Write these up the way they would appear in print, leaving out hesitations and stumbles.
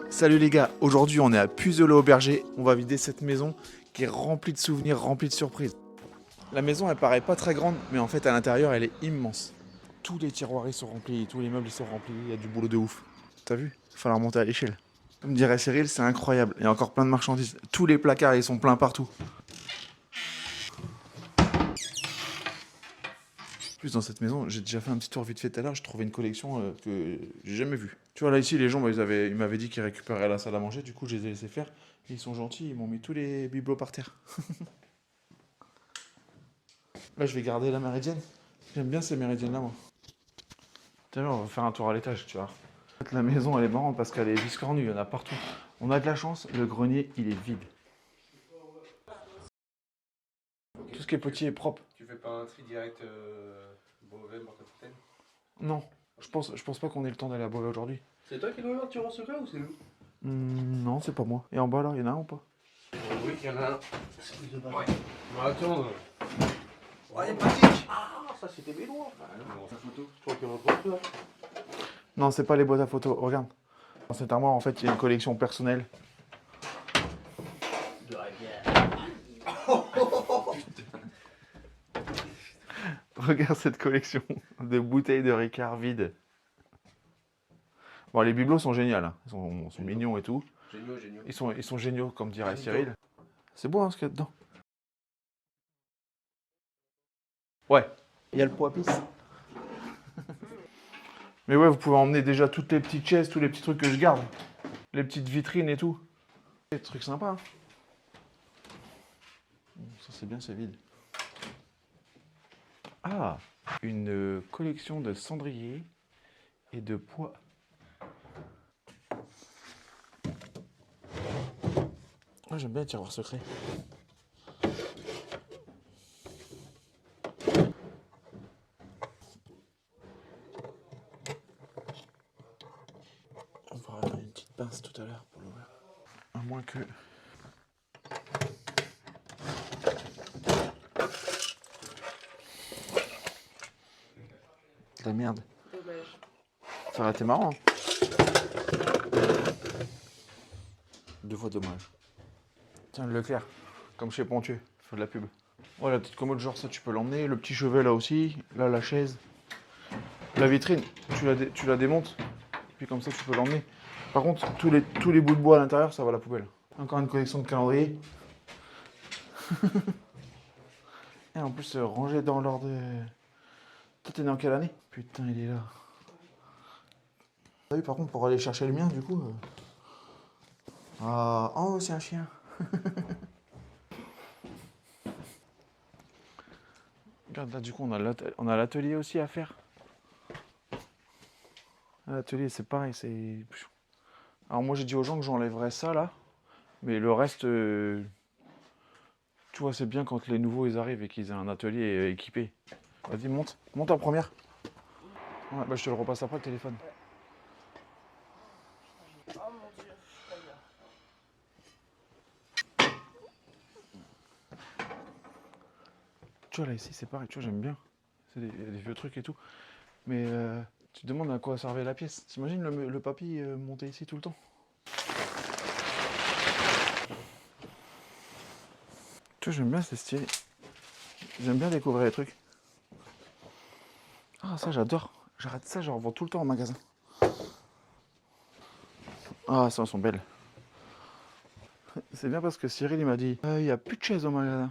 Salut les gars, aujourd'hui on est à Puzelau-au-Berger. On va vider cette maison qui est remplie de souvenirs, remplie de surprises. La maison elle paraît pas très grande, mais en fait à l'intérieur elle est immense. Tous les tiroirs ils sont remplis, tous les meubles ils sont remplis, il y a du boulot de ouf. T'as vu? Il va falloir monter à l'échelle. Comme dirait Cyril, c'est incroyable. Il y a encore plein de marchandises. Tous les placards ils sont pleins partout. En plus dans cette maison, j'ai déjà fait un petit tour vite fait tout à l'heure, j'ai trouvé une collection que j'ai jamais vue. Tu vois là ici les gens ils m'avaient dit qu'ils récupéraient la salle à manger, du coup je les ai laissés faire. Et ils sont gentils, ils m'ont mis tous les bibelots par terre. Là je vais garder la méridienne. J'aime bien ces méridiennes là moi. T'as vu, on va faire un tour à l'étage, tu vois. En fait, la maison elle est marrante parce qu'elle est biscornue, il y en a partout. On a de la chance, le grenier il est vide. Tout ce qui est petit est propre. Tu fais pas un tri direct Beauvais, Marc-Capitaine? Non, je pense pas qu'on ait le temps d'aller à Beauvais aujourd'hui. C'est toi qui dois avoir tiré en secret ou c'est nous? Non, c'est pas moi. Et en bas là, il y en a un ou pas? Oui, il y en a un. Ouais. Mais attends. Oh, les pratiques. Ah, ça c'était mes doigts. Bah non, mais sa photo. Je crois qu'il y en a pas là. Non, c'est pas les boîtes à photos, regarde. Dans cette armoire en fait il y a une collection personnelle. De la bière. Regarde cette collection de bouteilles de Ricard vides. Bon, les bibelots sont géniaux, hein. Ils sont mignons et tout. Géniaux, géniaux. Ils sont géniaux, comme dirait Cyril. C'est beau, hein, ce qu'il y a dedans. Ouais. Il y a le pot à pisse. Mais ouais, vous pouvez emmener déjà toutes les petites chaises, tous les petits trucs que je garde. Les petites vitrines et tout. Des trucs sympas, hein. Ça, c'est bien, c'est vide. Ah, une collection de cendriers et de pois. Ah, j'aime bien les tiroirs secrets. On va avoir une petite pince tout à l'heure pour l'ouvrir. À moins que... De la merde. Dommage. Ça aurait été marrant. Hein. Deux fois dommage. Tiens, le Leclerc, comme chez Pontieux, faut de la pub. Ouais, la petite commode, genre ça, tu peux l'emmener. Le petit chevet, là aussi. Là, la chaise. La vitrine, tu la démontes. Puis comme ça, tu peux l'emmener. Par contre, tous les bouts de bois à l'intérieur, ça va à la poubelle. Encore une collection de calendriers. Et en plus, rangé dans l'ordre de... Toi, t'es né en quelle année? Putain, il est là. T'as vu, par contre, pour aller chercher le mien, du coup... Ah, oh, c'est un chien. Regarde, là, du coup, on a l'atelier aussi à faire. L'atelier, c'est pareil, c'est... Alors moi, j'ai dit aux gens que j'enlèverais ça, là. Mais le reste... Tu vois, c'est bien quand les nouveaux, ils arrivent et qu'ils aient un atelier équipé. Vas-y, monte. Monte en première. Ouais, bah, je te le repasse après, le téléphone. Oh mon dieu, pas bien. Tu vois, là, ici, c'est pareil. Tu vois, j'aime bien. C'est des vieux trucs et tout. Mais tu te demandes à quoi servait la pièce. T'imagines le papy monter ici tout le temps? Tu vois, j'aime bien, c'est stylé. J'aime bien découvrir les trucs. Ah, ça, j'adore. J'arrête ça, j'en revends tout le temps en magasin. Ah, ça, elles sont belles. C'est bien parce que Cyril, il m'a dit il n'y a plus de chaises au magasin.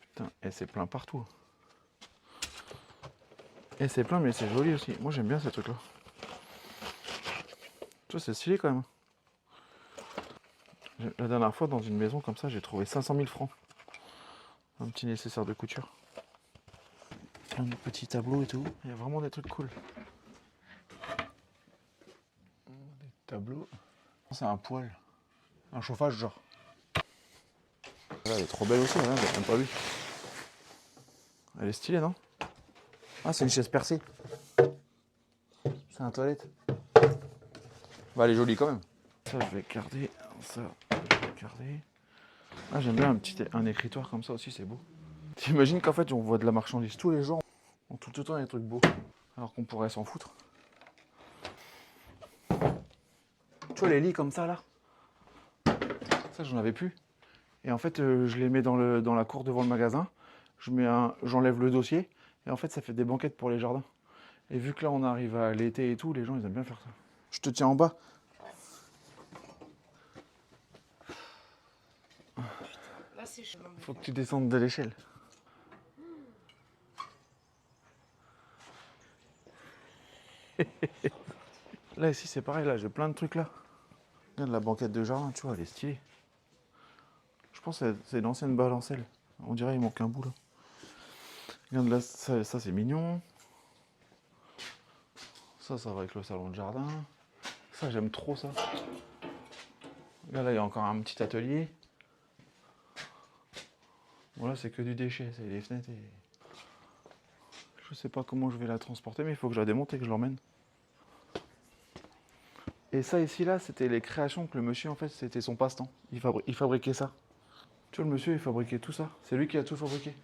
Putain, et c'est plein partout. Et c'est plein, mais c'est joli aussi. Moi, j'aime bien ces trucs-là. Tu vois, c'est stylé quand même. La dernière fois, dans une maison comme ça, j'ai trouvé 500 000 francs. Un petit nécessaire de couture. Un petit tableau et tout. Il y a vraiment des trucs cool. Des tableaux. C'est un poêle. Un chauffage, genre. Elle est trop belle aussi, regarde, j'ai même pas vu. Elle est stylée, non? Ah, c'est une chaise percée. C'est un toilette. Bah, elle est jolie quand même. Ça, je vais garder. Ça, je vais garder. Ah, j'aime bien un écritoire comme ça aussi, c'est beau. T'imagines qu'en fait, on voit de la marchandise tous les jours. On tout le temps des trucs beaux. Alors qu'on pourrait s'en foutre. Tu vois les lits comme ça là? Ça j'en avais plus. Et en fait je les mets dans la cour devant le magasin. J'enlève le dossier. Et en fait ça fait des banquettes pour les jardins. Et vu que là on arrive à l'été et tout, les gens ils aiment bien faire ça. Je te tiens en bas. Là, c'est chaud. Faut que tu descendes de l'échelle. Là ici c'est pareil, là j'ai plein de trucs là. Regarde la banquette de jardin, tu vois, elle est stylée. Je pense que c'est l'ancienne balancelle. On dirait il manque un bout là. Regarde là, ça c'est mignon. Ça va avec le salon de jardin. Ça j'aime trop ça. Regarde là il y a encore un petit atelier. Bon là c'est que du déchet, c'est les fenêtres et... Je sais pas comment je vais la transporter mais il faut que je la démonte et que je l'emmène. Et ça ici là c'était les créations que le monsieur en fait c'était son passe-temps. Il fabriquait ça. Tu vois le monsieur il fabriquait tout ça. C'est lui qui a tout fabriqué.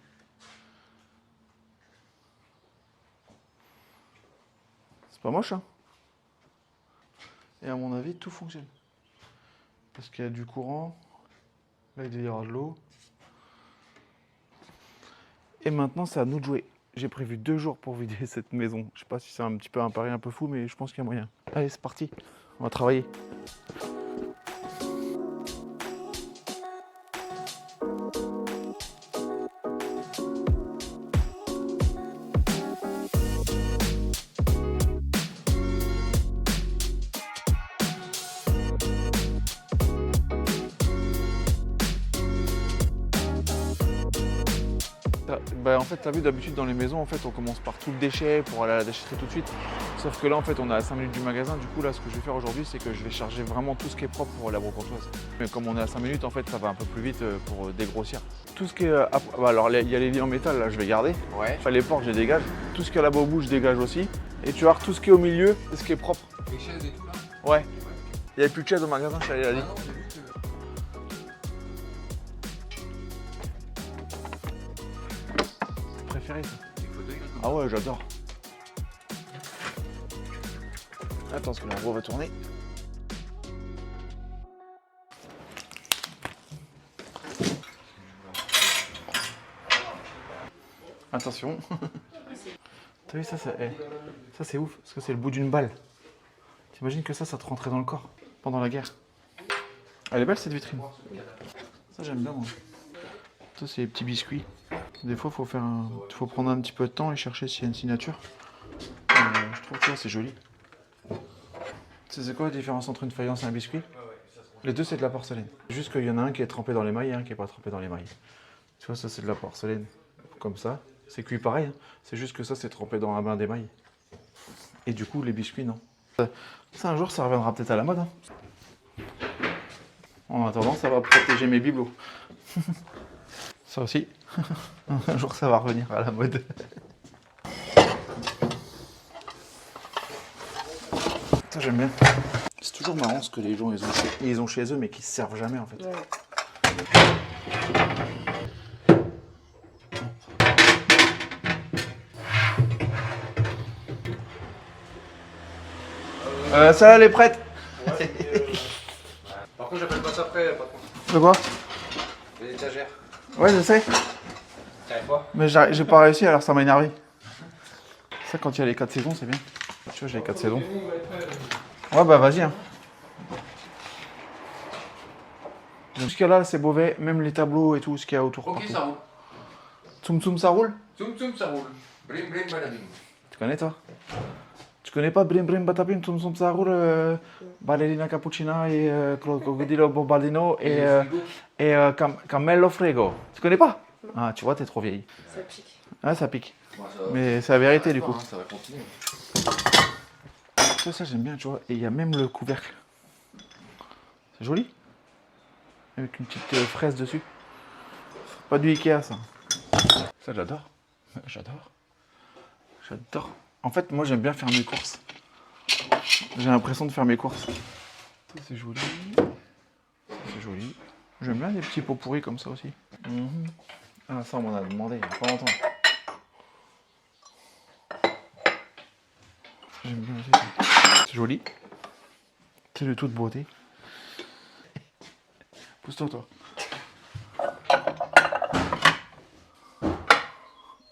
C'est pas moche hein. Et à mon avis tout fonctionne. Parce qu'il y a du courant. Là il y aura de l'eau. Et maintenant c'est à nous de jouer. J'ai prévu 2 jours pour vider cette maison. Je sais pas si c'est un petit peu un pari un peu fou mais je pense qu'il y a moyen. Allez c'est parti. On va travailler. Bah, en fait, t'as vu, d'habitude dans les maisons, en fait, on commence par tout le déchet pour aller à la déchetterie tout de suite. Sauf que là, en fait, on est à 5 minutes du magasin. Du coup, là, ce que je vais faire aujourd'hui, c'est que je vais charger vraiment tout ce qui est propre pour la brocantoise. Mais comme on est à 5 minutes, en fait, ça va un peu plus vite pour dégrossir. Tout ce qui est... alors, il y a les lits en métal, là, je vais garder. Ouais. Enfin, les portes, je les dégage. Tout ce qui est là-bas au bout, je dégage aussi. Et tu vois, tout ce qui est au milieu, c'est ce qui est propre. Les chaises et tout là. Ouais. Il n'y avait plus de chaises au magasin, je suis allé à la Ah non, j'ai vu que... préféré, ça. Les fauteuils là. Ah ouais, j'adore. Attends, parce que la roue va tourner. Attention. T'as vu ça, ça c'est ouf, parce que c'est le bout d'une balle. T'imagines que ça te rentrait dans le corps pendant la guerre. Elle est belle cette vitrine. Ça j'aime bien moi. Ça c'est les petits biscuits. Des fois faut prendre un petit peu de temps et chercher s'il y a une signature. Je trouve que c'est joli. Tu sais c'est quoi la différence entre une faïence et un biscuit? Les deux c'est de la porcelaine. Juste qu'il y en a un qui est trempé dans l'émail et un qui n'est pas trempé dans l'émail. Tu vois ça c'est de la porcelaine. Comme ça. C'est cuit pareil. Hein. C'est juste que ça c'est trempé dans un bain d'émail. Et du coup les biscuits non. Ça un jour ça reviendra peut-être à la mode. Hein. En attendant ça va protéger mes bibelots. Ça aussi. Un jour ça va revenir à la mode. Ça j'aime bien. C'est toujours marrant ce que les gens ils ont chez eux mais qui se servent jamais en fait. Ouais. Ça elle est prête. Par contre, j'appelle pas ça prêt, par contre. De quoi? Les étagères. Ouais je sais. T'arrives pas? Mais j'ai pas réussi alors ça m'a énervé. Ça quand il y a les 4 saisons c'est bien. Tu vois j'ai les 4 saisons. Ouais bah vas-y hein. Jusqu'à là c'est mauvais, même les tableaux et tout ce qu'il y a autour. Ok, partout. ça roule. Tsum tsum ça roule? Tsum tsum, ça roule. Blim blim badabim. Tu connais toi? Tu connais pas Brim Brim Batapim, Tsum Tsum ça roule, Ballerina Cappuccina et Crocodilo Bombardino et Cammello Frego. Tu connais pas? Ah tu vois t'es trop vieille. Ça pique. Ah ça pique. Bon, ça va. Mais c'est la vérité du coup. Ça va continuer. Ça j'aime bien tu vois. Et il y a même le couvercle. C'est joli. Avec une petite fraise dessus. Pas du Ikea ça. Ça j'adore. J'adore. J'adore. En fait moi j'aime bien faire mes courses. J'ai l'impression de faire mes courses. Ça c'est joli. Ça c'est joli. J'aime bien les petits pots pourris comme ça aussi. Ah ça on m'en a demandé il n'y a pas longtemps. J'aime bien aussi. C'est joli. C'est de toute beauté. Pousse-toi, toi.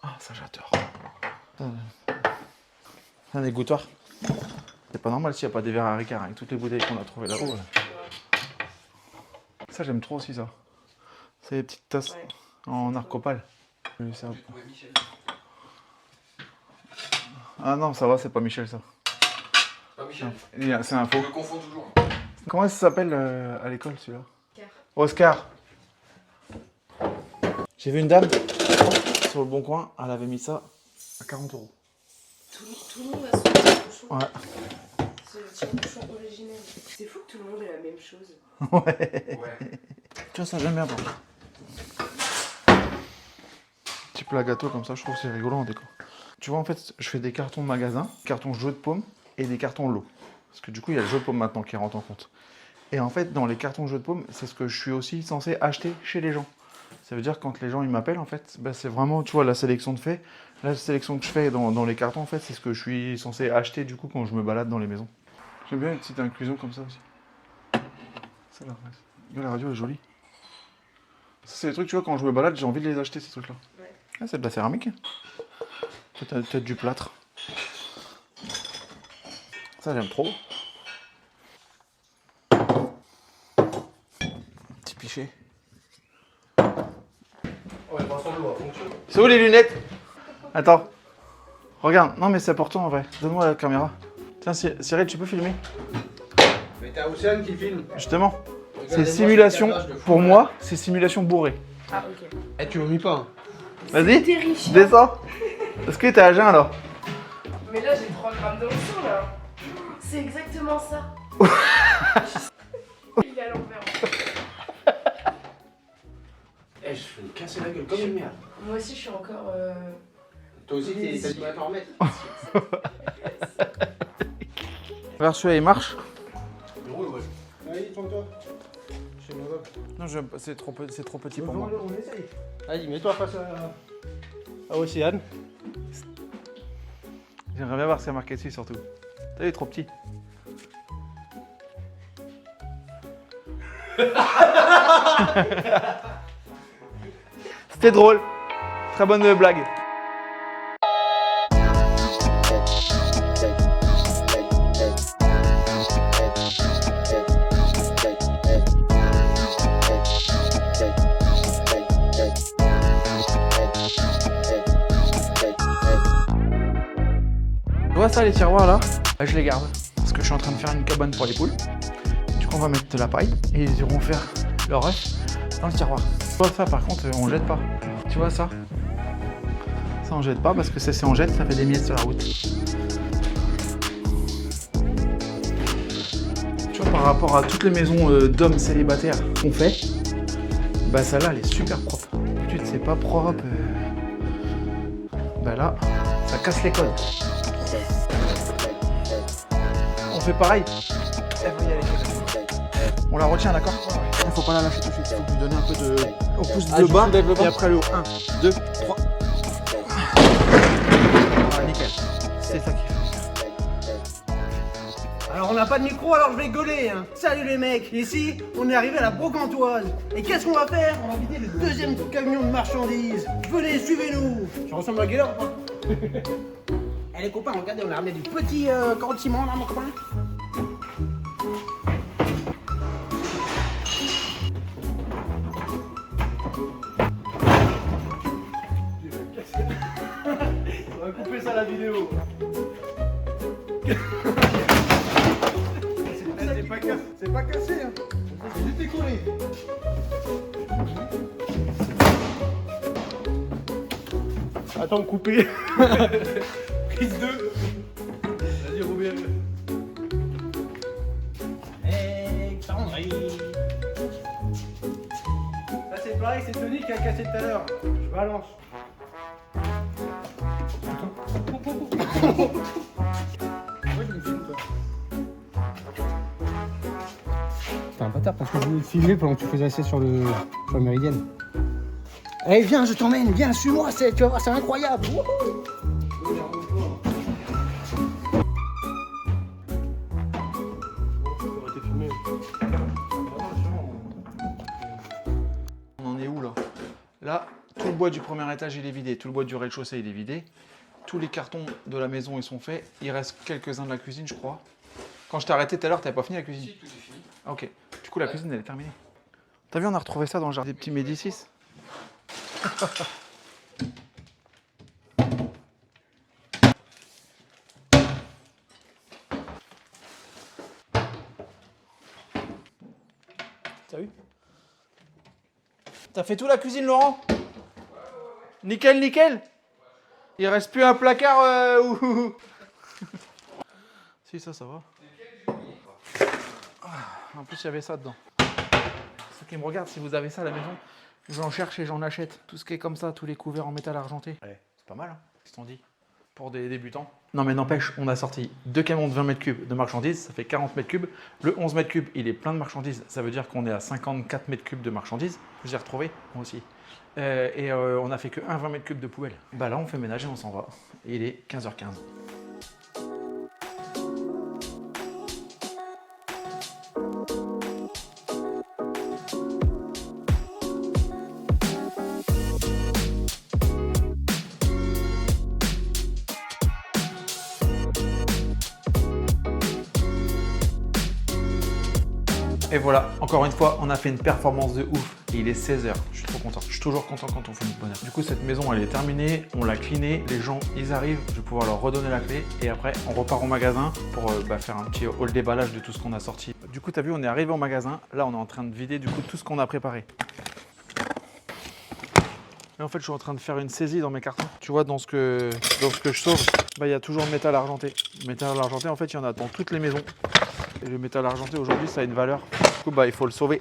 Ah, ça j'adore. Un égouttoir. C'est pas normal s'il n'y a pas des verres à Ricard avec toutes les bouteilles qu'on a trouvées là-haut. Ça, j'aime trop aussi ça. C'est des petites tasses en arc-opale. Ah non, ça va, c'est pas Michel ça. Pas Michel. C'est un faux. Je me confonds toujours. Comment ça s'appelle à l'école celui-là? Oscar. J'ai vu une dame sur le bon coin, elle avait mis ça à 40 €. Tout le monde a son petit bouchon. Ouais. C'est le petit bouchon originel. C'est fou que tout le monde ait la même chose. Ouais. Ouais. Tu vois, ça j'aime bien. Bon. Petit plat gâteau comme ça, je trouve que c'est rigolo en déco. Tu vois, en fait, je fais des cartons de magasin, cartons jeux de paume et des cartons lot. Parce que du coup, il y a le jeu de paume maintenant qui rentre en compte. Et en fait, dans les cartons jeux de paume, c'est ce que je suis aussi censé acheter chez les gens. Ça veut dire que quand les gens ils m'appellent, en fait, bah, c'est vraiment, tu vois, la sélection de faits. La sélection que je fais dans les cartons, en fait, c'est ce que je suis censé acheter du coup quand je me balade dans les maisons. J'aime bien une petite inclusion comme ça aussi. Ça là, la radio est jolie. Ça, c'est des trucs, tu vois, quand je me balade, j'ai envie de les acheter, ces trucs-là. Ouais. Ah, c'est de la céramique. Peut-être du plâtre. Ça, j'aime trop. Petit pichet. Ouais, vincent de l'eau, fonctionne. C'est où les lunettes? Attends. Regarde. Non, mais c'est important en vrai. Donne-moi la caméra. Tiens, Cyril, tu peux filmer? Mais t'as Océane qui filme. Justement. C'est Regardez-moi simulation. ce cadrage de fou. Pour moi, c'est simulation bourrée. Ah, ok. Eh, tu vomis pas. Vas-y. Terrifiant. Descends. Est-ce que t'es à jeun alors? Mais là, j'ai 3 grammes dans le sang, là. C'est exactement ça. Il est à l'envers. Eh, je vais me casser la gueule comme une merde. Moi aussi, je suis encore... Toi aussi, t'as du mal à t'en remettre. Regarde, celui-là, il marche. Il roule, ouais. Allez, prends-toi. Chez moi. Non, c'est trop petit pour moi. On essaye. Allez, mets-toi face à Océane. J'aimerais bien voir ce qu'il y a marqué dessus surtout. T'as vu, il est trop petit. C'était drôle. Très bonne blague. Tu vois ça, les tiroirs là? Là, je les garde parce que je suis en train de faire une cabane pour les poules. Du coup, on va mettre de la paille et ils iront faire leur œuf dans le tiroir. Tu vois ça, par contre, on jette pas. Tu vois ça? Ça, on jette pas parce que si on jette, ça fait des miettes sur la route. Tu vois, par rapport à toutes les maisons d'hommes célibataires qu'on fait, bah celle-là, elle est super propre. D'habitude, c'est pas propre. Bah là, ça casse les codes. On fait pareil. Elle va y aller. On la retient, d'accord? Il faut pas la lâcher tout de suite. Il faut lui donner un peu de. On pousse le bas et après le haut. 1, 2, 3. Voilà, nickel. C'est ça qui fait. Alors on n'a pas de micro, alors je vais gauler hein. Salut les mecs, ici on est arrivé à la Brocantoise. Et qu'est-ce qu'on va faire? On va vider le deuxième camion de marchandises. Venez, suivez-nous. Je ressemble à Gaylor ou pas? Eh les copains, regardez, on a ramené du petit ciment là mon copain. On va couper ça la vidéo. C'est pas cassé, hein. C'est juste décollé. Attends, couper. Prise 2. Vas-y, Robert. Alexandrie. Là, c'est pareil, c'est Tony qui a cassé tout à l'heure. Je balance. Moi, je me filme pas. T'es un bâtard parce que je voulais te filmer pendant que tu faisais ça sur la méridienne. Allez, viens, je t'emmène, viens, suis-moi, tu vas voir, c'est incroyable. Wouhou. On en est où là? Là, tout le bois du premier étage il est vidé, tout le bois du rez-de-chaussée il est vidé. Tous les cartons de la maison ils sont faits. Il reste quelques-uns de la cuisine je crois. Quand je t'ai arrêté tout à l'heure, t'avais pas fini la cuisine? Si, tout est fini. Ah ok. Du coup la cuisine elle est terminée. T'as vu, on a retrouvé ça dans le jardin des petits Médicis. T'as vu? T'as fait tout la cuisine, Laurent? Nickel, nickel? Il reste plus un placard où... Si, ça va. En plus, il y avait ça dedans. Ceux qui me regardent, si vous avez ça à la maison, j'en cherche et j'en achète. Tout ce qui est comme ça, tous les couverts en métal argenté. Ouais, c'est pas mal, hein, qu'est-ce qu'on dit? Pour des débutants. Non mais n'empêche, on a sorti 2 camions de 20 mètres cubes de marchandises, ça fait 40 mètres cubes. Le 11 mètres cubes, il est plein de marchandises, ça veut dire qu'on est à 54 mètres cubes de marchandises. J'ai retrouvé, moi aussi. On a fait que 20 mètres cubes de poubelle. Bah là, on fait ménage et on s'en va. Et il est 15h15. Et voilà, encore une fois, on a fait une performance de ouf. Et il est 16h, je suis trop content. Je suis toujours content quand on fait notre bonheur. Du coup, cette maison, elle est terminée. On l'a cleanée. Les gens, ils arrivent. Je vais pouvoir leur redonner la clé. Et après, on repart au magasin pour faire un petit haul déballage de tout ce qu'on a sorti. Du coup, tu as vu, on est arrivé au magasin. Là, on est en train de vider du coup tout ce qu'on a préparé. Et en fait, je suis en train de faire une saisie dans mes cartons. Tu vois, dans ce que je sauve, il y a toujours le métal argenté. Le métal argenté, en fait, il y en a dans toutes les maisons. Et le métal argenté, aujourd'hui, ça a une valeur. Du coup, il faut le sauver.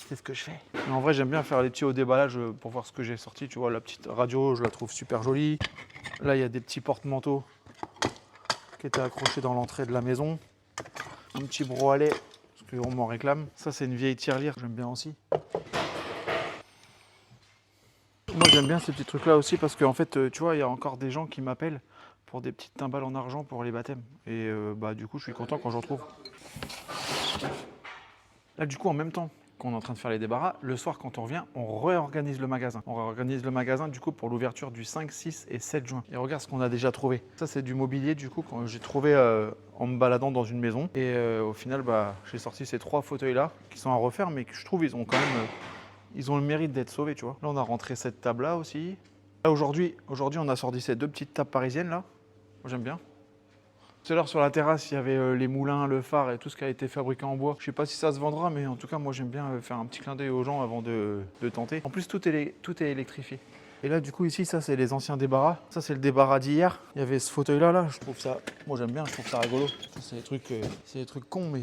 C'est ce que je fais. Mais en vrai, j'aime bien faire les petits hauts déballages pour voir ce que j'ai sorti. Tu vois, la petite radio, je la trouve super jolie. Là, il y a des petits porte-manteaux qui étaient accrochés dans l'entrée de la maison. Un petit broalet, parce qu'on m'en réclame. Ça, c'est une vieille tirelire, j'aime bien aussi. Moi, j'aime bien ces petits trucs-là aussi parce qu'en fait, tu vois, il y a encore des gens qui m'appellent pour des petites timbales en argent pour les baptêmes. Et du coup, je suis content quand j'en trouve. Là, du coup, en même temps qu'on est en train de faire les débarras, le soir, quand on revient, on réorganise le magasin. On réorganise le magasin, du coup, pour l'ouverture du 5, 6 et 7 juin. Et regarde ce qu'on a déjà trouvé. Ça, c'est du mobilier, du coup, quand j'ai trouvé en me baladant dans une maison. Et au final, j'ai sorti ces 3 fauteuils-là, qui sont à refaire, mais que je trouve, ils ont quand même... ils ont le mérite d'être sauvés, tu vois. Là, on a rentré cette table-là aussi. Là, aujourd'hui, on a sorti ces 2 petites tables parisiennes, là. Moi, j'aime bien. Tout à l'heure, sur la terrasse, il y avait les moulins, le phare et tout ce qui a été fabriqué en bois. Je sais pas si ça se vendra, mais en tout cas, moi, j'aime bien faire un petit clin d'œil aux gens avant de tenter. En plus, tout est électrifié. Et là, du coup, ici, ça, c'est les anciens débarras. Ça, c'est le débarras d'hier. Il y avait ce fauteuil-là, là. Je trouve ça... Moi, j'aime bien, je trouve ça rigolo. Ça, c'est des trucs cons, mais...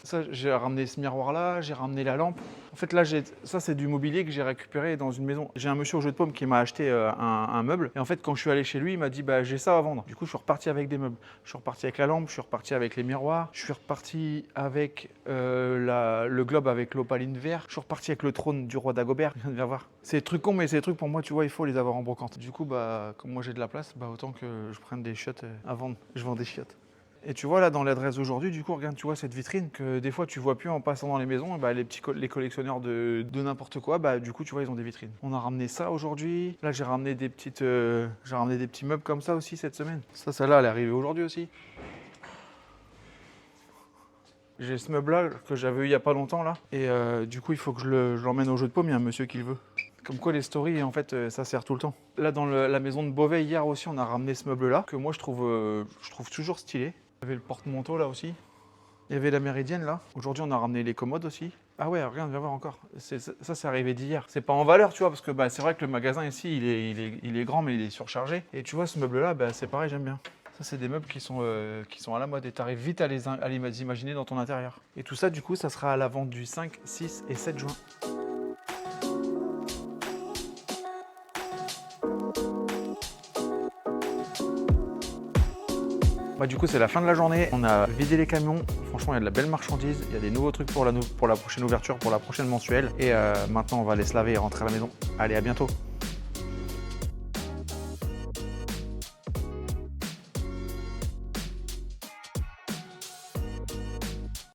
Ça, j'ai ramené ce miroir-là, j'ai ramené la lampe. En fait, là, ça, c'est du mobilier que j'ai récupéré dans une maison. J'ai un monsieur au jeu de paume qui m'a acheté un meuble. Et en fait, quand je suis allé chez lui, il m'a dit, j'ai ça à vendre. Du coup, je suis reparti avec des meubles. Je suis reparti avec la lampe, je suis reparti avec les miroirs. Je suis reparti avec le globe avec l'opaline vert. Je suis reparti avec le trône du roi Dagobert. Je viens de voir. C'est des trucs cons, mais c'est des trucs pour moi, tu vois, il faut les avoir en brocante. Du coup, comme moi j'ai de la place, autant que je prenne des chiottes à vendre. Je vends des chiottes. Et tu vois là dans l'adresse d'aujourd'hui, du coup, regarde, tu vois cette vitrine que des fois tu vois plus en passant dans les maisons. Les collectionneurs de n'importe quoi, du coup, tu vois, ils ont des vitrines. On a ramené ça aujourd'hui. Là, j'ai ramené des petits meubles comme ça aussi cette semaine. Celle-là, elle est arrivée aujourd'hui aussi. J'ai ce meuble-là que j'avais eu il y a pas longtemps là. Et du coup, il faut que je l'emmène au jeu de paume. Il y a un monsieur qui le veut. Comme quoi les stories, en fait, ça sert tout le temps. Là, dans la maison de Beauvais, hier aussi, on a ramené ce meuble-là, que moi, je trouve toujours stylé. Il y avait le porte-manteau, là aussi. Il y avait la méridienne, là. Aujourd'hui, on a ramené les commodes aussi. Ah ouais, regarde, viens voir encore. Ça, c'est arrivé d'hier. C'est pas en valeur, tu vois, parce que c'est vrai que le magasin ici, il est grand, mais il est surchargé. Et tu vois, ce meuble-là, c'est pareil, j'aime bien. Ça, c'est des meubles qui sont à la mode et tu arrives vite à les imaginer dans ton intérieur. Et tout ça, du coup, ça sera à la vente du 5, 6 et 7 juin. Du coup, c'est la fin de la journée. On a vidé les camions. Franchement, il y a de la belle marchandise. Il y a des nouveaux trucs pour la prochaine ouverture, pour la prochaine mensuelle. Et maintenant, on va aller se laver et rentrer à la maison. Allez, à bientôt.